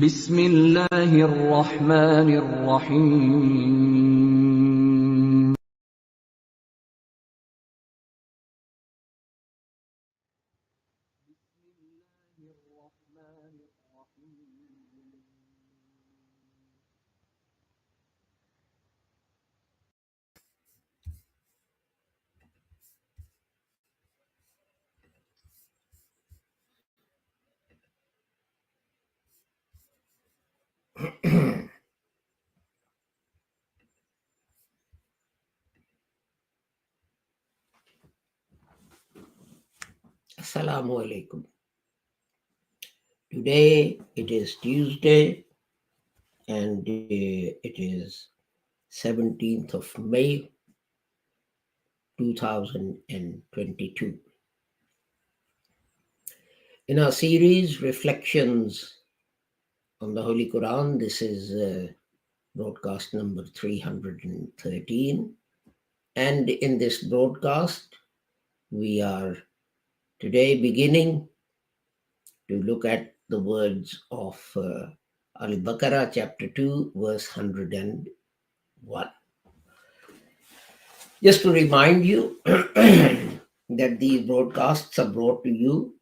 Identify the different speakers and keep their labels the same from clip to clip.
Speaker 1: بسم الله الرحمن الرحيم
Speaker 2: Assalamu alaikum. Today it is Tuesday and it is 17th of May 2022. In our series Reflections on the Holy Quran, this is broadcast number 313, and in this broadcast we are today beginning to look at the words of Al-Baqarah chapter 2 verse 101. Just to remind you that these broadcasts are brought to you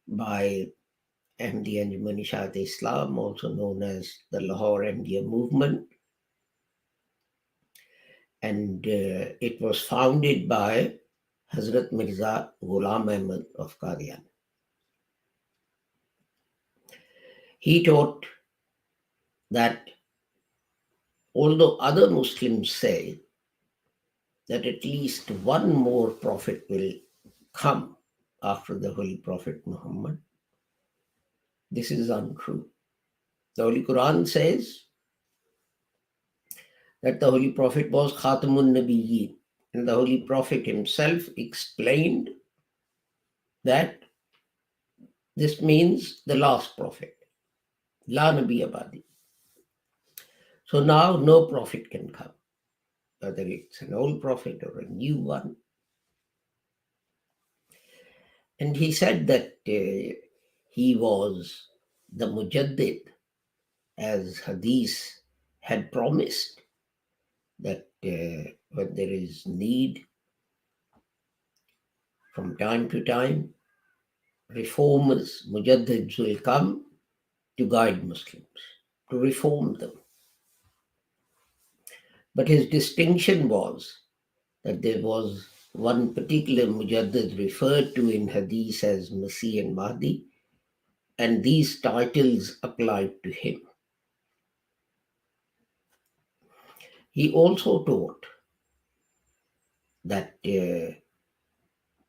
Speaker 2: by Ahmadi Anjuman Ishaat Islam, also known as the Lahore Ahmadiyya movement, and it was founded by Hazrat Mirza Ghulam Ahmad of Qadian. He taught that although other Muslims say that at least one more prophet will come after the Holy Prophet Muhammad, this is untrue. The Holy Quran says that the Holy Prophet was Khatamun Nabiyyin, and the Holy Prophet himself explained that this means the last prophet, La Nabi Abadi. So now no prophet can come, whether it's an old prophet or a new one. And he said that he was the Mujaddid, as Hadith had promised, that when there is need, from time to time, reformers, Mujaddids will come to guide Muslims, to reform them. But his distinction was that there was one particular Mujaddid referred to in Hadith as Masih and Mahdi, and these titles applied to him. He also taught that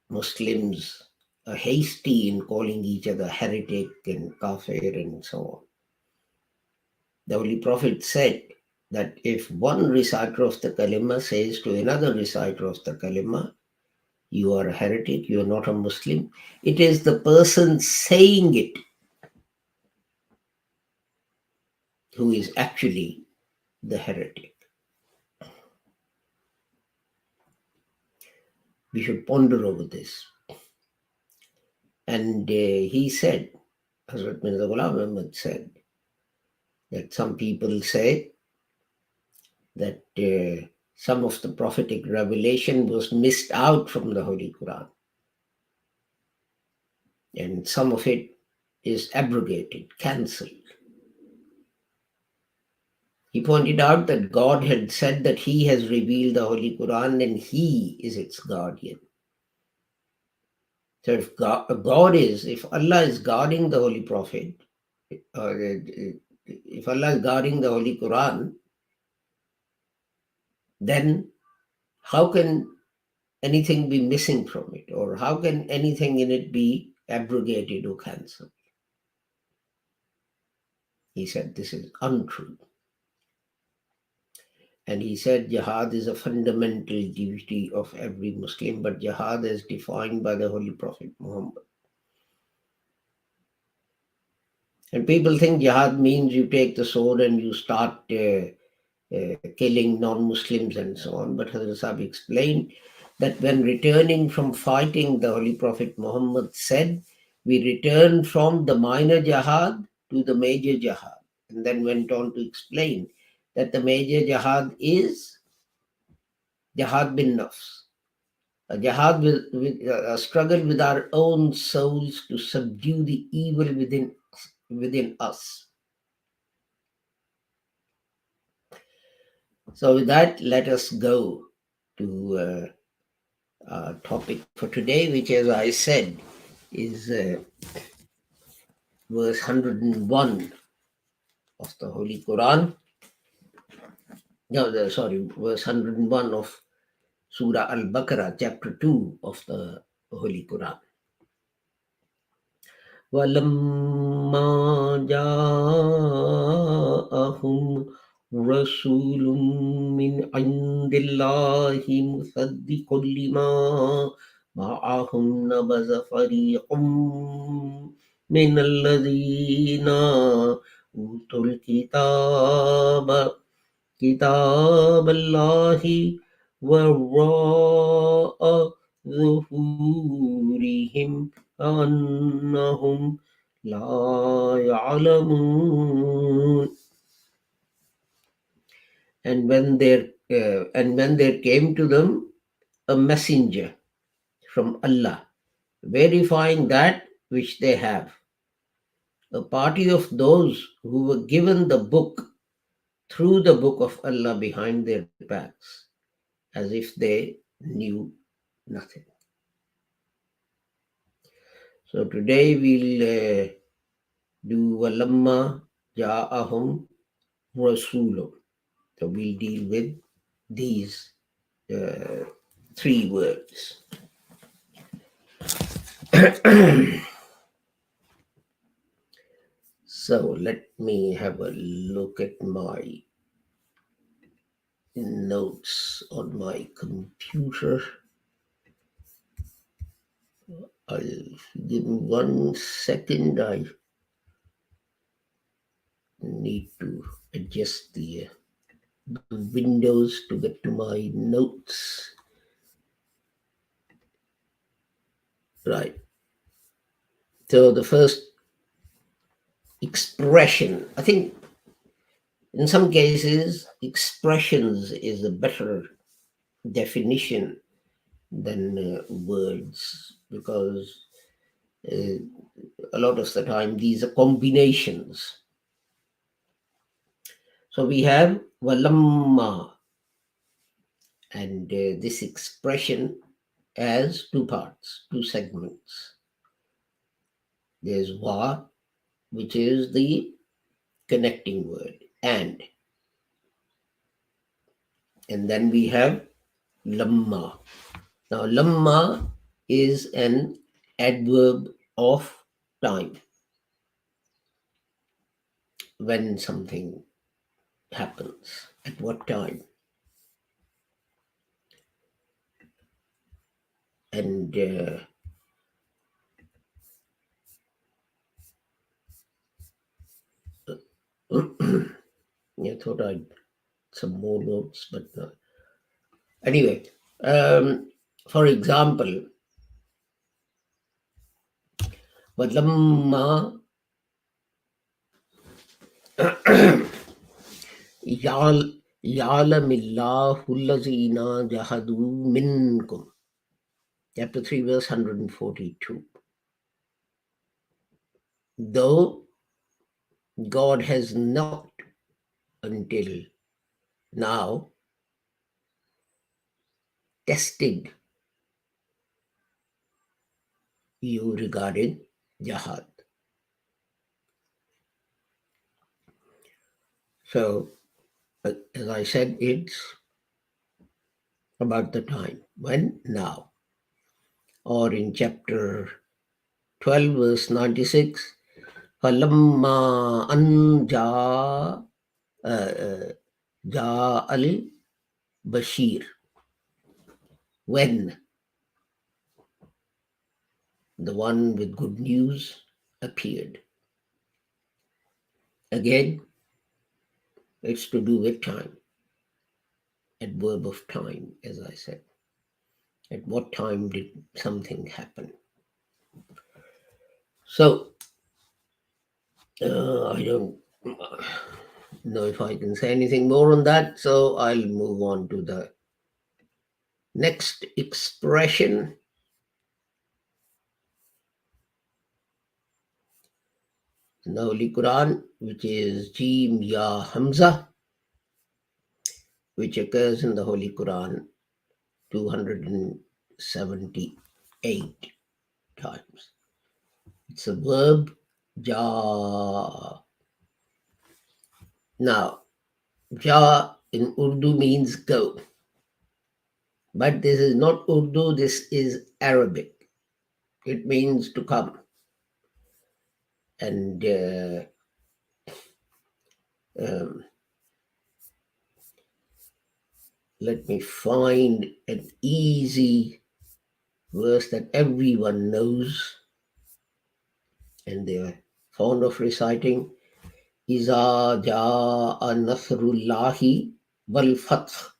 Speaker 2: Muslims are hasty in calling each other heretic and kafir and so on. The Holy Prophet said that if one reciter of the kalima says to another reciter of the kalima, you are a heretic, you are not a Muslim, it is the person saying it who is actually the heretic. We should ponder over this. And he said, Hazrat Mirza Ghulam Ahmad said, that some people say that some of the prophetic revelation was missed out from the Holy Quran, and some of it is abrogated, cancelled. He pointed out that God had said that he has revealed the Holy Quran and he is its guardian. So if if Allah is guarding the Holy Prophet, or if Allah is guarding the Holy Quran, then how can anything be missing from it? Or how can anything in it be abrogated or cancelled? He said this is untrue. And he said jihad is a fundamental duty of every Muslim, but jihad is defined by the Holy Prophet Muhammad. And people think jihad means you take the sword and you start killing non-Muslims and so on. But Hazrat Sahib explained that when returning from fighting, the Holy Prophet Muhammad said, we return from the minor jihad to the major jihad. and then went on to explain that the major jihad is jihad bin nafs, a jihad with a struggle with our own souls to subdue the evil within us. So with that, let us go to our topic for today, which, as I said, is verse 101 of the Holy Quran. No, sorry, verse 101 of Surah Al-Baqarah, chapter 2 of the Holy Quran. وَلَمَّا جَاءَهُمْ رَسُولٌ مِّنْ عِندِ اللَّهِ مُصَدِّقٌ لِمَا مَعَهُمْ نَبَذَ فَرِيقٌ مِّنَ الَّذِينَ أُوتُوا كتاب الله وراء ظهورهم أنهم لا يعلمون. And when there came to them a messenger from Allah, verifying that which they have, a party of those who were given the book through the book of Allah behind their backs, as if they knew nothing. So today we'll do walamma ja'ahum rasulun. So we'll deal with these three words. So let me have a look at my notes on my computer. I'll give me 1 second. I need to adjust the windows to get to my notes. Right. So the first expression, I think in some cases, expressions is a better definition than words, because a lot of the time these are combinations. So we have walamma, and this expression has two parts, two segments. There's wa, which is the connecting word, and then we have lamma. Now lamma is an adverb of time, when something happens, at what time. And I thought I'd some more notes, but anyway, for example, walamma ya'lamillahu allazina jahadu minkum, chapter 3, verse 142. Though God has not until now tested you regarding jihad. So, as I said, it's about the time. When? Now. Or in chapter 12, verse 96, فَلَمَّا أَنْ جَاءَ الْبَشِيرُ, when the one with good news appeared. Again, it's to do with time, adverb of time, as I said. At what time did something happen? So, I don't know if I can say anything more on that, so I'll move on to the next expression. In the Holy Quran, which is jeem ya hamza, which occurs in the Holy Quran 278 times. It's a verb, ja. Now, ja in Urdu means go. But this is not Urdu, this is Arabic. It means to come. And let me find an easy verse that everyone knows and they're fond of reciting. Iza ja'a nasrullahi wal fath.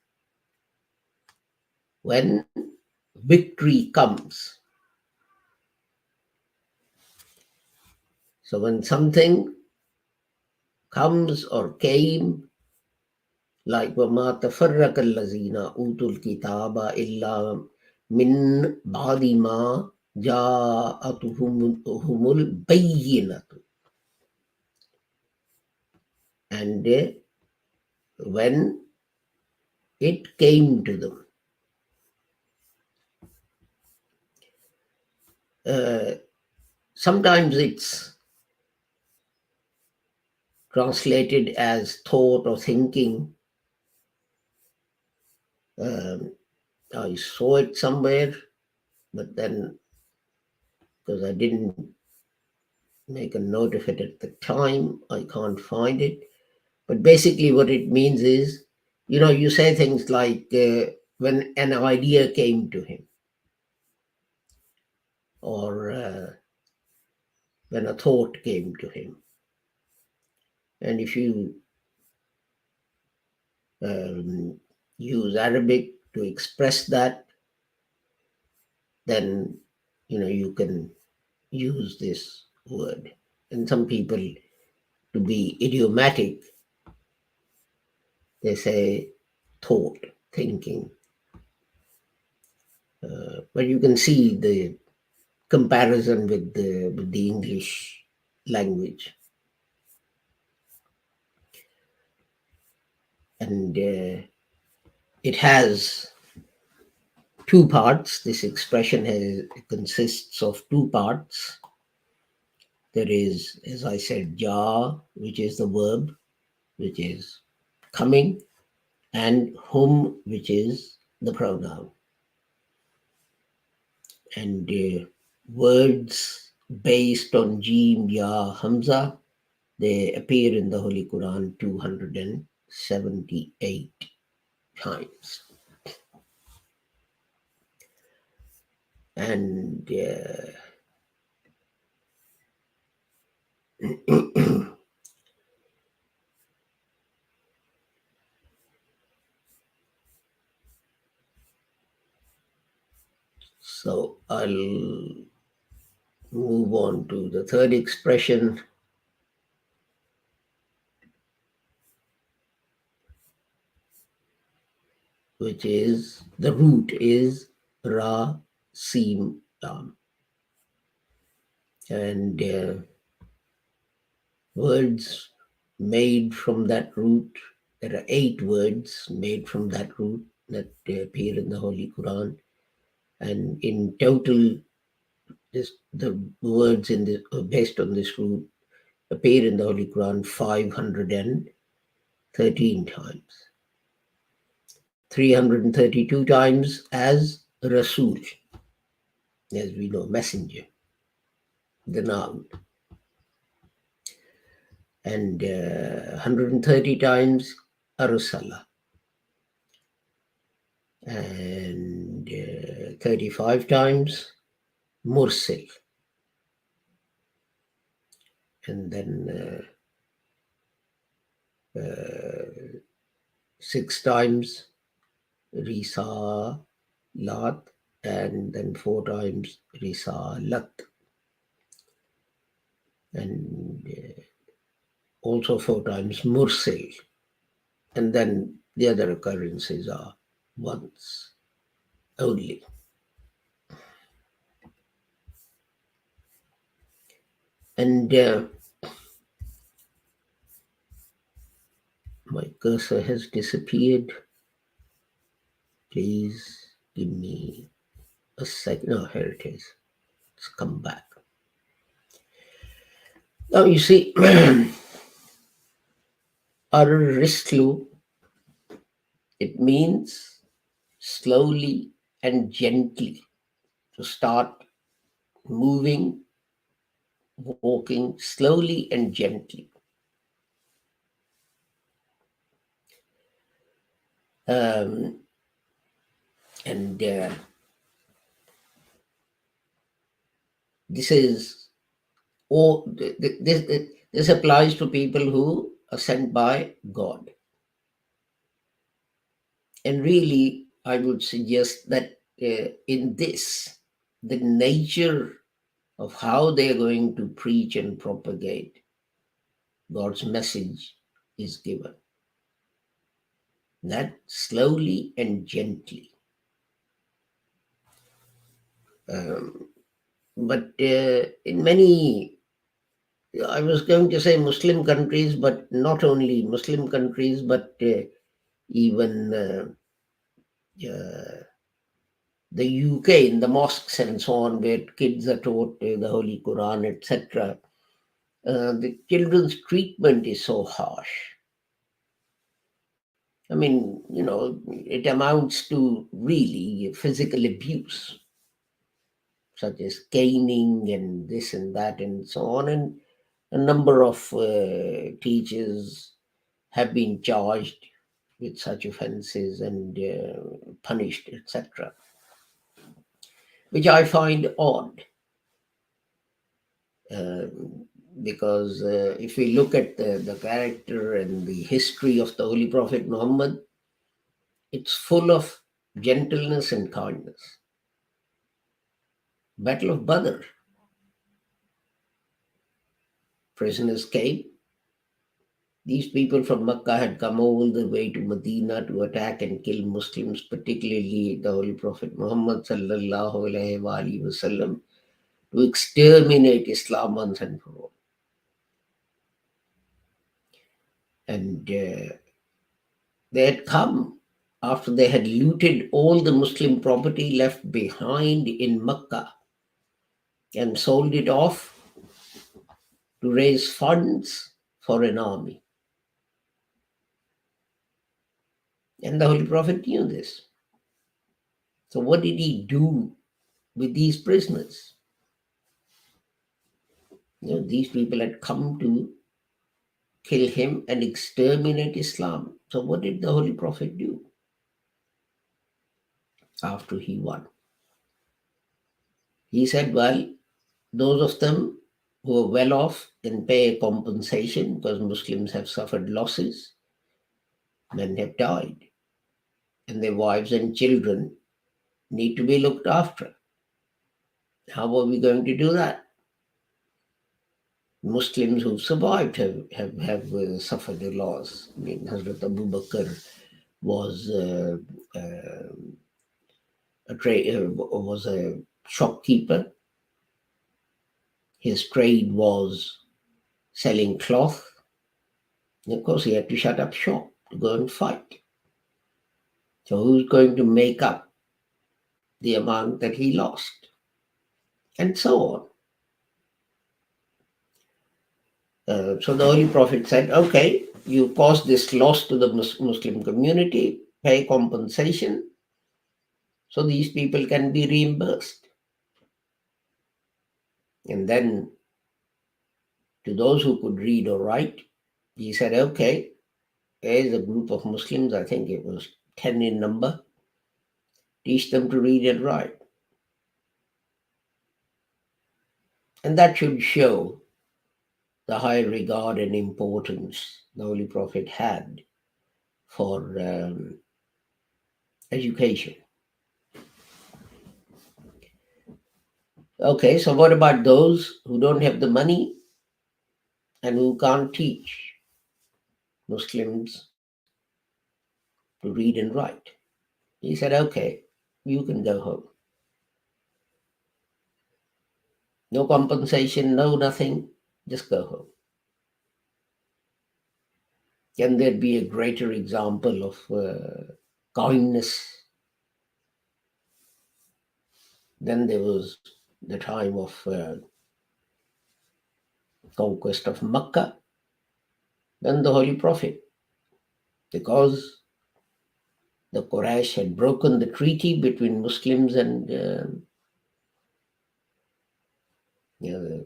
Speaker 2: When victory comes. So when something comes or came, like وَمَا تَفَرَّقَ الَّذِينَ أُوتُوا الْكِتَابَ إِلَّا مِنْ بَعْدِ مَا جَاءَتْهُمُ الْبَيِّنَةُ. And when it came to them. Sometimes it's translated as thought or thinking. I saw it somewhere, but then because I didn't make a note of it at the time, I can't find it. But basically what it means is, you say things like when an idea came to him, or when a thought came to him. And if you use Arabic to express that, then you can use this word. And some people, to be idiomatic, they say thought, thinking. But you can see the comparison with the English language. And it has two parts. This expression consists of two parts. There is, as I said, ja, which is the verb, which is coming, and hum, which is the pronoun. And words based on jeem, ya, hamza, they appear in the Holy Quran 278 times. And so I'll move on to the third expression, which is, the root is ra, sim, lam. And words made from that root, there are 8 words made from that root that appear in the Holy Quran. And in total, the words based on this root appear in the Holy Quran 513 times. 332 times as Rasul, as we know, messenger, the noun. And 130 times Arsala. And 35 times Mursil. And then 6 times Risalat, and then 4 times Risalat. And also 4 times Mursil, and then the other occurrences are once only. And my cursor has disappeared. Please give me a second. No, here it is. It's come back. Now you see, Arrislu, it means slowly and gently, to start moving, walking slowly and gently. And this is, this applies to people who are sent by God. And really, I would suggest that in this, the nature of how they are going to preach and propagate God's message is given. That slowly and gently. But in many, I was going to say Muslim countries, but not only Muslim countries, but even the UK, in the mosques and so on, where kids are taught the Holy Quran, etc., the children's treatment is so harsh. I mean, it amounts to really physical abuse, such as caning and this and that and so on. And a number of teachers have been charged with such offences and punished, etc., which I find odd. Because if we look at the character and the history of the Holy Prophet Muhammad, it's full of gentleness and kindness. Battle of Badr. Prisoners came. These people from Mecca had come all the way to Medina to attack and kill Muslims, particularly the Holy Prophet Muhammad sallallahu alaihi wasallam, to exterminate Islam once and for all. And they had come after they had looted all the Muslim property left behind in Mecca and sold it off to raise funds for an army. And the Holy Prophet knew this. So what did he do with these prisoners? These people had come to kill him and exterminate Islam. So what did the Holy Prophet do after he won? He said, well, those of them who are well off can pay a compensation because Muslims have suffered losses. Men have died. And their wives and children need to be looked after. How are we going to do that? Muslims who've survived have suffered a loss. I mean, Hazrat Abu Bakr was a shopkeeper. His trade was selling cloth. And of course, he had to shut up shop to go and fight. So who's going to make up the amount that he lost? And so on. So the Holy Prophet said, okay, you caused this loss to the Muslim community, pay compensation, so these people can be reimbursed. And then to those who could read or write, he said, okay, here's a group of Muslims, I think it was 10 in number, teach them to read and write. And that should show the high regard and importance the Holy Prophet had for education. Okay, so what about those who don't have the money and who can't teach? Muslims to read and write. He said, okay, you can go home. No compensation, no nothing, just go home. Can there be a greater example of kindness? Then there was the time of conquest of Makkah. Then the Holy Prophet, because the Quraysh had broken the treaty between Muslims and the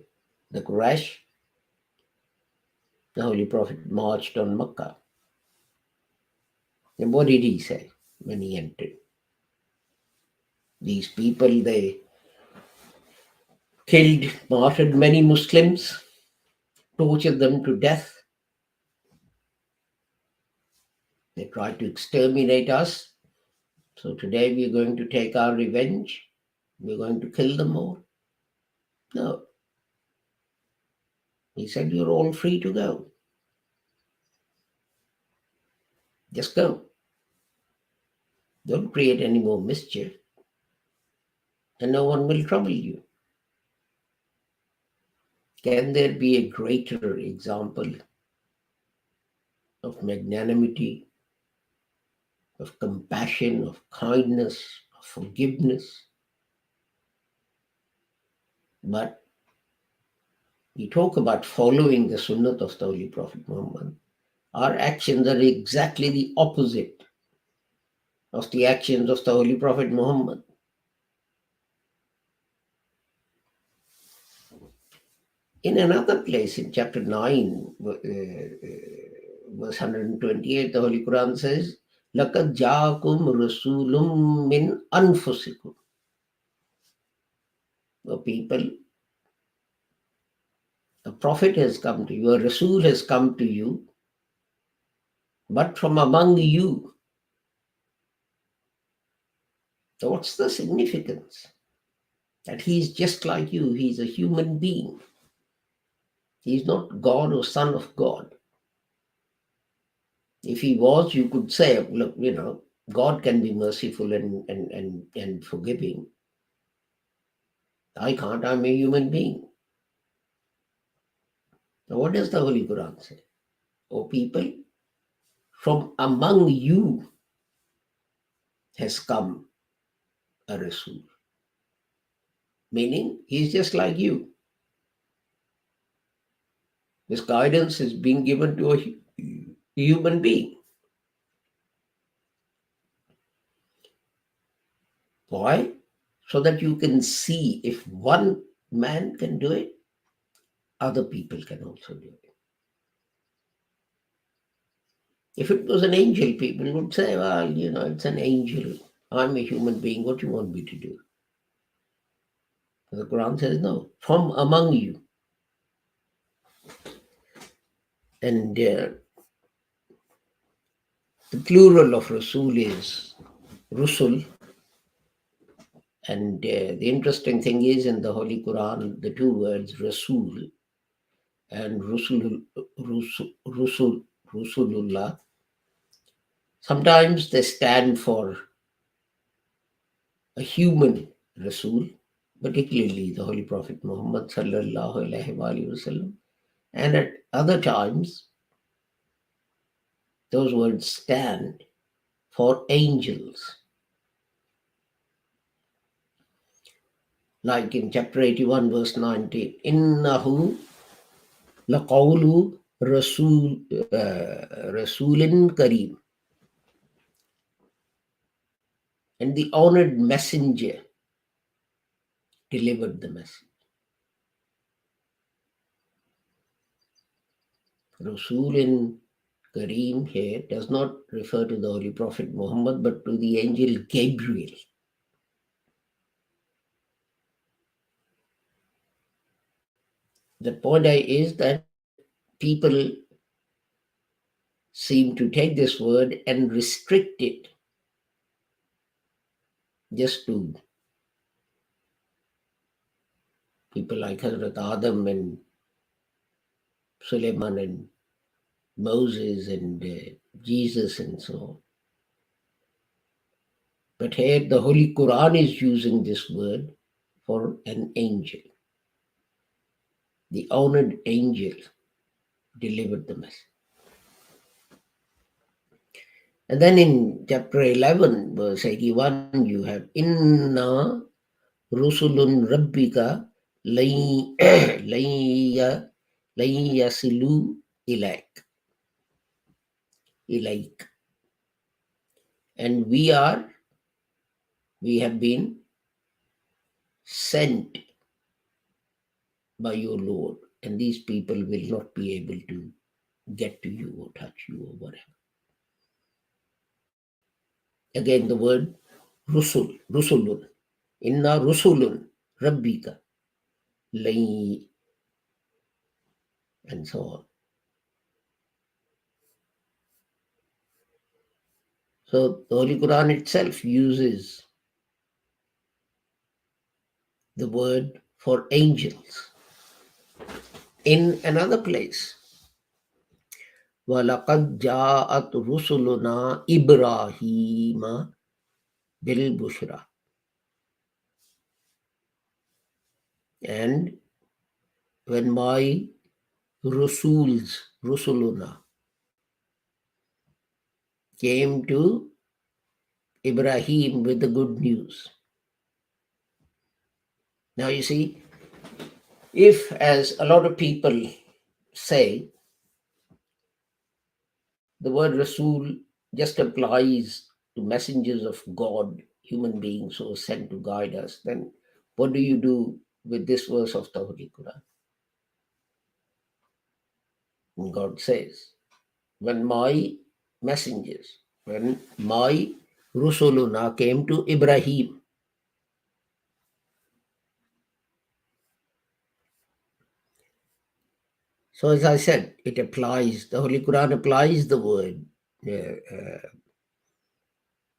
Speaker 2: Quraysh, the Holy Prophet marched on Makkah. And what did he say when he entered? These people, they killed, martyred many Muslims, tortured them to death. They tried to exterminate us. So today we are going to take our revenge. We're going to kill them all. No. He said, you're all free to go. Just go. Don't create any more mischief, and no one will trouble you. Can there be a greater example of magnanimity, of compassion, of kindness, of forgiveness? But we talk about following the sunnah of the Holy Prophet Muhammad. Our actions are exactly the opposite of the actions of the Holy Prophet Muhammad. In another place, in chapter 9, verse 128, the Holy Quran says, لَقَدْ جَاءَكُمْ رَسُولٌ مِّنْ أَنفُسِكُمْ. O people, a prophet has come to you, a Rasul has come to you, but from among you. So what's the significance? That he's just like you, he's a human being. He's not God or son of God. If he was, you could say, look, God can be merciful and forgiving. I can't, I'm a human being. Now, what does the Holy Quran say? O people, from among you has come a Rasul. Meaning, he's just like you. This guidance is being given to a human being. Why? So that you can see if one man can do it, other people can also do it. If it was an angel, people would say, well, it's an angel. I'm a human being. What do you want me to do? The Quran says, no, from among you. And the plural of Rasul is Rusul. And the interesting thing is, in the Holy Quran, the two words Rasul and Rusulullah, sometimes they stand for a human Rasul, particularly the Holy Prophet Muhammad sallallahu alaihi wasallam. And at other times, those words stand for angels. Like in chapter 81, verse 19, Innahu laqawlu Rasulin Kareem. And the honored messenger delivered the message. Rasulin Kareem here does not refer to the Holy Prophet Muhammad, but to the angel Gabriel. The point is that people seem to take this word and restrict it just to people like Hazrat Adam and Suleiman and Moses and Jesus and so on. But here the Holy Quran is using this word for an angel. The honored angel delivered the message. And then in chapter 11, verse 81, you have Inna Rusulun Rabbika Yasilu ilaik. And we have been sent by your Lord, and these people will not be able to get to you or touch you or whatever. Again, the word Rusulun. Inna Rusulun Rabbika. And so on. So the Holy Quran itself uses the word for angels. In another place, وَلَقَدْ جَاءَتْ رُسُلُنَا إِبْرَاهِيمَ بِالْبُشْرَى. And when my Rusuluna, came to Ibrahim with the good news. Now you see, if, as a lot of people say, the word Rasul just applies to messengers of God, human beings who are sent to guide us, then what do you do with this verse of the Holy Quran? And God says, when my messengers, when my Rusuluna came to Ibrahim, so as I said, it applies, the Holy Quran applies the word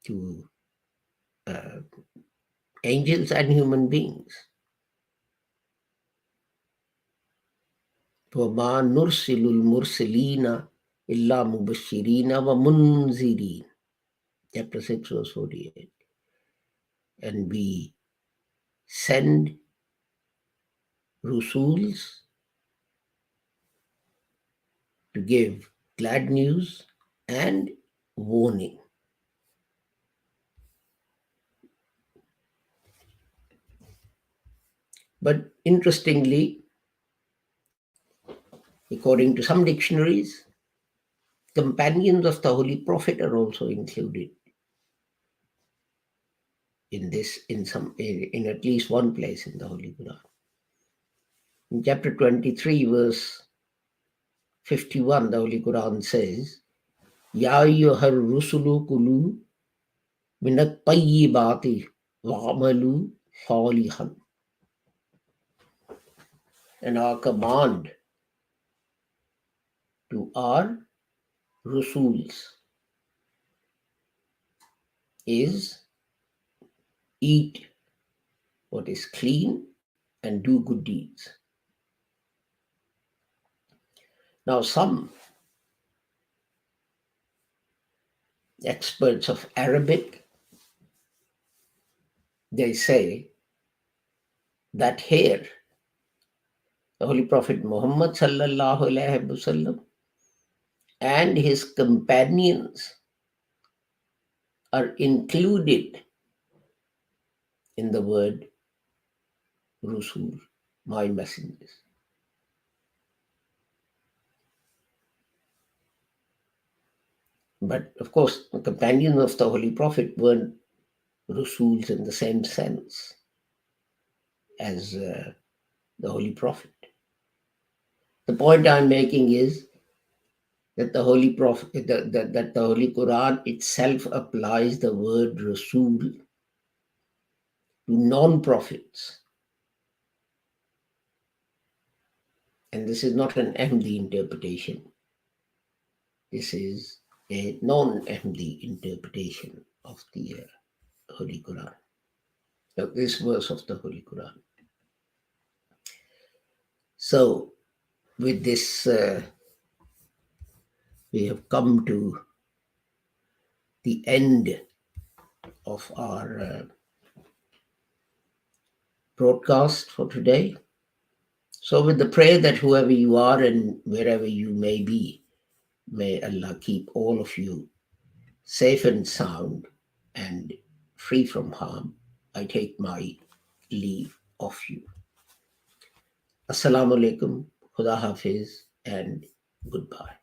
Speaker 2: to angels and human beings. وَمَا نُرْسِلُ الْمُرْسِلِينَ إِلَّا مُبَشِّرِينَ وَمُنْذِرِينَ. Chapter 6, verse 48. And we send Rusuls to give glad news and warning. But interestingly, according to some dictionaries, companions of the Holy Prophet are also included in this, in at least one place in the Holy Quran. In chapter 23, verse 51, the Holy Quran says, Ya ayyuhar rusulu kulu minat tayyibati wa'amalu salihan. And our command to our Rusuls is eat what is clean and do good deeds. Now, some experts of Arabic, they say that here the Holy Prophet Muhammad sallallahu alaihi wasallam and his companions are included in the word Rusul, my messengers. But of course, the companions of the Holy Prophet weren't Rusuls in the same sense as the Holy Prophet. The point I'm making is that the Holy Prophet, that the Holy Quran itself applies the word Rasul to non-prophets. And this is not an Ahmadi interpretation. This is a non-Ahmadi interpretation of the Holy Quran, of this verse of the Holy Quran. So, with this we have come to the end of our broadcast for today. So, with the prayer that whoever you are and wherever you may be, may Allah keep all of you safe and sound and free from harm, I take my leave of you. Assalamu alaikum, Khuda Hafiz, and goodbye.